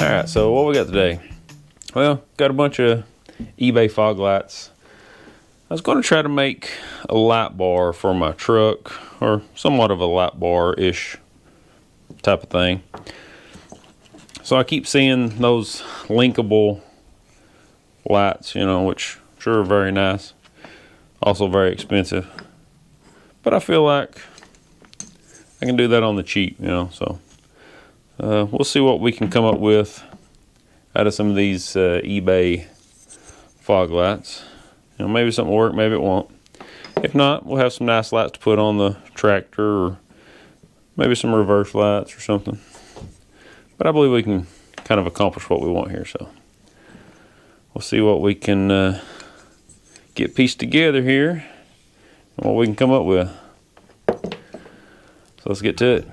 Alright, so what we got today? Well, got a bunch of eBay fog lights. I was going to try to make a light bar for my truck, or somewhat of a light bar-ish type of thing. So I keep seeing those linkable lights, you know, which sure are very nice. Also very expensive. But I feel like I can do that on the cheap, you know, so we'll see what we can come up with out of some of these eBay fog lights. You know, maybe something will work, maybe it won't. If not, we'll have some nice lights to put on the tractor, or maybe some reverse lights or something. But I believe we can kind of accomplish what we want here, so we'll see what we can get pieced together here and what we can come up with. So let's get to it.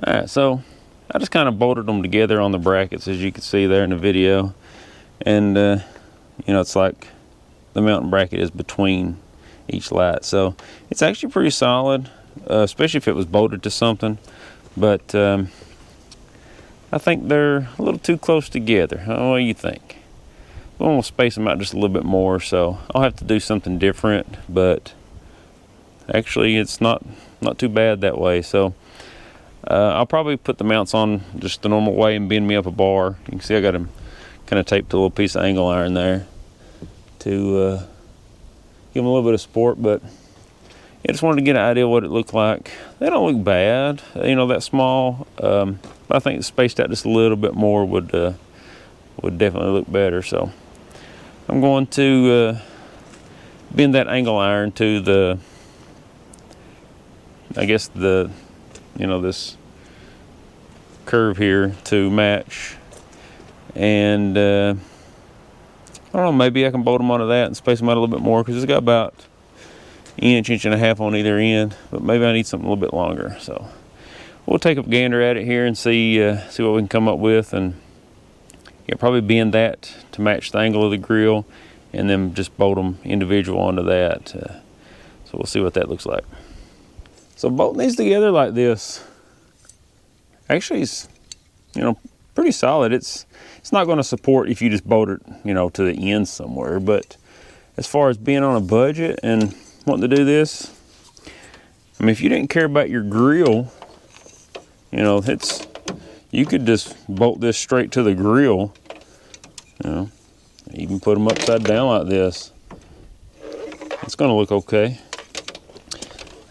Alright, so I just kind of bolted them together on the brackets, as you can see there in the video. And you know, it's like the mounting bracket is between each light, so it's actually pretty solid, especially if it was bolted to something. But I think they're a little too close together. What do you think? I'm gonna space them out just a little bit more, so I'll have to do something different, but actually it's not too bad that way. So I'll probably put the mounts on just the normal way and bend me up a bar. You can see I got them kind of taped to a little piece of angle iron there to give them a little bit of support. But I just wanted to get an idea what it looked like. They don't look bad, you know, that small. But I think spaced out just a little bit more would definitely look better. So I'm going to bend that angle iron to the, I guess the, you know, this curve here to match. And I don't know, maybe I can bolt them onto that and space them out a little bit more, because it's got about inch and a half on either end, but maybe I need something a little bit longer. So we'll take a gander at it here and see what we can come up with, and yeah, probably bend that to match the angle of the grill, and then just bolt them individual onto that. So we'll see what that looks like. So bolting these together like this actually is, you know, pretty solid. It's not going to support if you just bolt it, you know, to the end somewhere. But as far as being on a budget and wanting to do this, I mean, if you didn't care about your grill, you know, you could just bolt this straight to the grill. You know, even put them upside down like this. It's going to look okay.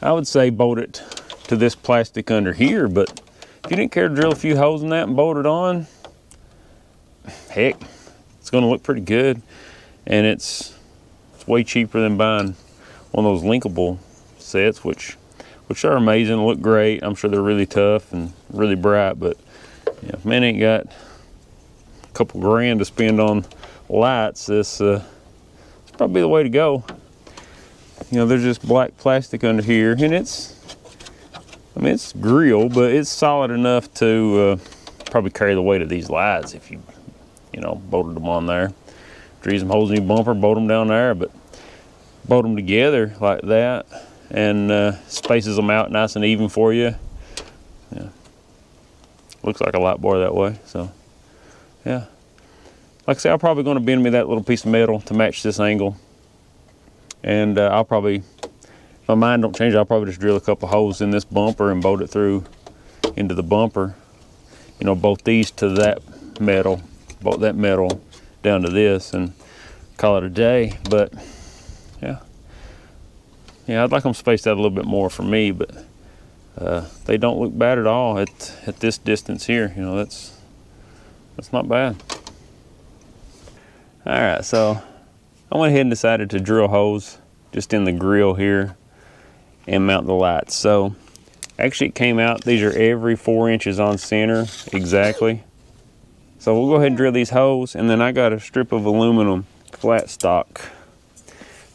I would say bolt it to this plastic under here, but if you didn't care to drill a few holes in that and bolt it on, heck, it's going to look pretty good. And it's way cheaper than buying one of those linkable sets, which are amazing, look great. I'm sure they're really tough and really bright, but yeah, if man ain't got a couple grand to spend on lights, it's probably the way to go. You know, there's just black plastic under here, and it's grill, but it's solid enough to probably carry the weight of these lights if you know, bolted them on there. Drill some holes in your bumper, bolt them down there, but bolt them together like that, and spaces them out nice and even for you. Yeah, looks like a light bar that way. So yeah, like I say, I'm probably going to bend me that little piece of metal to match this angle. And I'll probably, if my mind don't change, I'll probably just drill a couple holes in this bumper and bolt it through into the bumper. You know, bolt these to that metal, bolt that metal down to this, and call it a day. But yeah, I'd like them spaced out a little bit more for me, but they don't look bad at all at this distance here. You know, That's not bad. All right, so I went ahead and decided to drill holes just in the grill here and mount the lights. So actually it came out, these are every 4 inches on center exactly. So we'll go ahead and drill these holes, and then I got a strip of aluminum flat stock.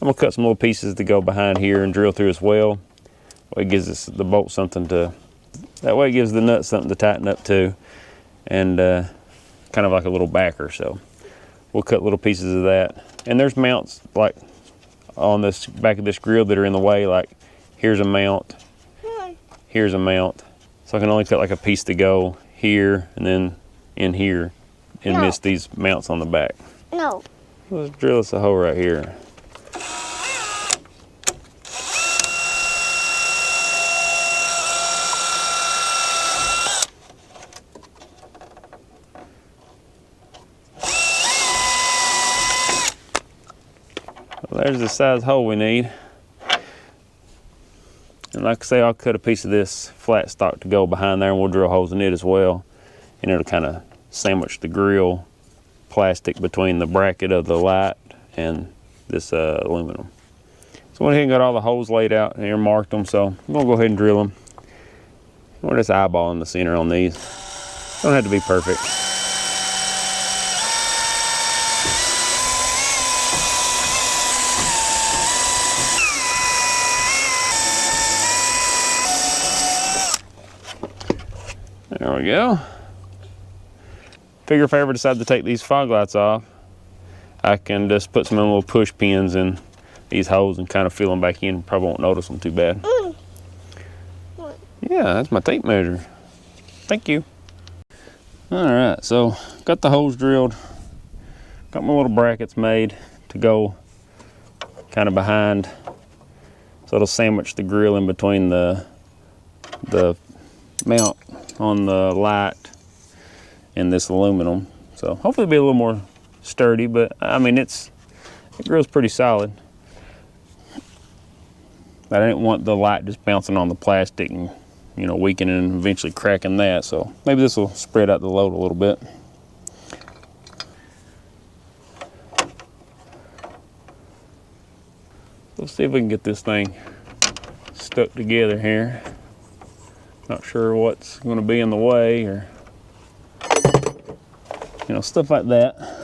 I'm gonna cut some little pieces to go behind here and drill through as well. It gives us the bolt something to, that way it gives the nut something to tighten up to, and kind of like a little backer. So we'll cut little pieces of that. And there's mounts like on this back of this grill that are in the way, like here's a mount, here's a mount. So I can only cut like a piece to go here and then in here and miss these mounts on the back. No. Let's drill us a hole right here. Well, there's the size hole we need. And like I say, I'll cut a piece of this flat stock to go behind there, and we'll drill holes in it as well. And it'll kind of sandwich the grill plastic between the bracket of the light and this aluminum. So I went ahead and got all the holes laid out and earmarked them, so I'm gonna go ahead and drill them. We're just eyeballing the center on these. Don't have to be perfect. There we go. Figure if I ever decide to take these fog lights off, I can just put some little push pins in these holes and kind of fill them back in. Probably won't notice them too bad. Yeah, that's my tape measure. Thank you. All right, so got the holes drilled. Got my little brackets made to go kind of behind, so it'll sandwich the grill in between the mount on the light and this aluminum. So hopefully it'll be a little more sturdy, but I mean it grill's pretty solid. But I didn't want the light just bouncing on the plastic and, you know, weakening and eventually cracking that. So maybe this will spread out the load a little bit. Let's see if we can get this thing stuck together here. Not sure what's going to be in the way, or, you know, stuff like that.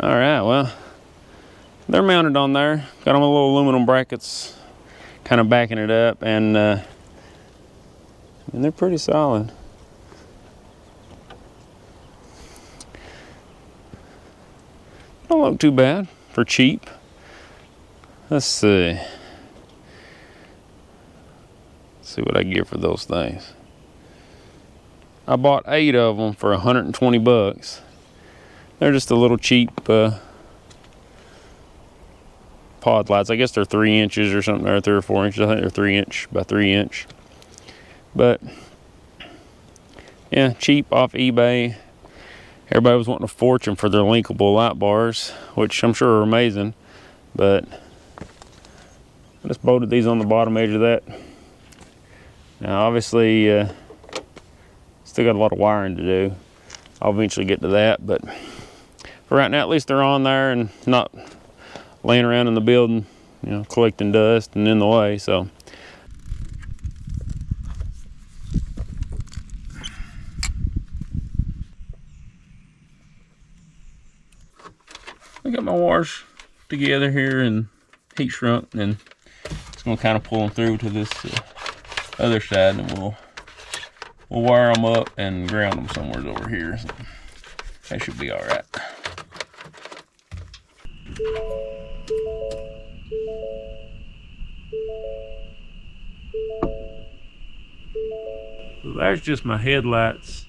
All right, well, they're mounted on there. Got them with little aluminum brackets kind of backing it up, and they're pretty solid. Don't look too bad for cheap. Let's see. Let's see what I get for those things. I bought 8 of them for 120 bucks. They're just a little cheap pod lights. I guess they're 3 inches or something, or 3 or 4 inches. I think they're 3 inch by 3 inch. But yeah, cheap off eBay. Everybody was wanting a fortune for their linkable light bars, which I'm sure are amazing. But I just bolted these on the bottom edge of that. Now obviously still got a lot of wiring to do. I'll eventually get to that, but for right now at least they're on there and not laying around in the building, you know, collecting dust and in the way. So I got my wires together here and heat shrunk, and it's going to kind of pull them through to this other side, and we'll wire them up and ground them somewhere over here. So that should be all right. So there's just my headlights.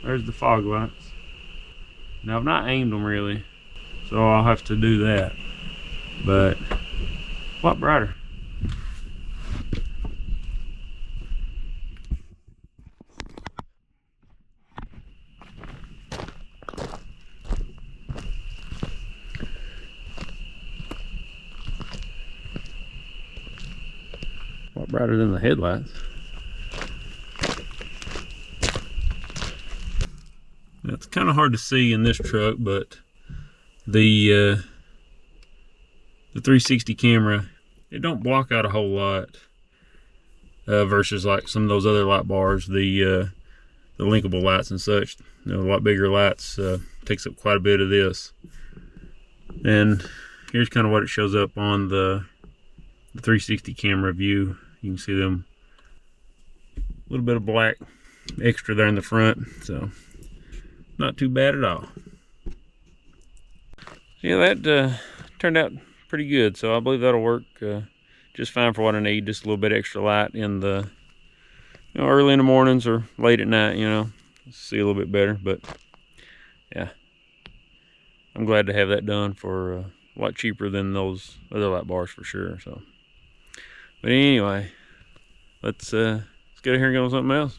There's the fog lights. Now I've not aimed them really, so I'll have to do that. But A lot brighter. A lot brighter than the headlights. Now, it's kind of hard to see in this truck, but the 360 camera, it don't block out a whole lot versus like some of those other light bars, the linkable lights and such. You know, a lot bigger lights takes up quite a bit of this. And here's kind of what it shows up on the 360 camera view. You can see them, a little bit of black extra there in the front, so not too bad at all. Yeah, that turned out pretty good, so I believe that'll work just fine for what I need. Just a little bit extra light in the, you know, early in the mornings or late at night, you know, see a little bit better. But yeah, I'm glad to have that done for a lot cheaper than those other light bars for sure. So, but anyway, let's get in here and go on something else.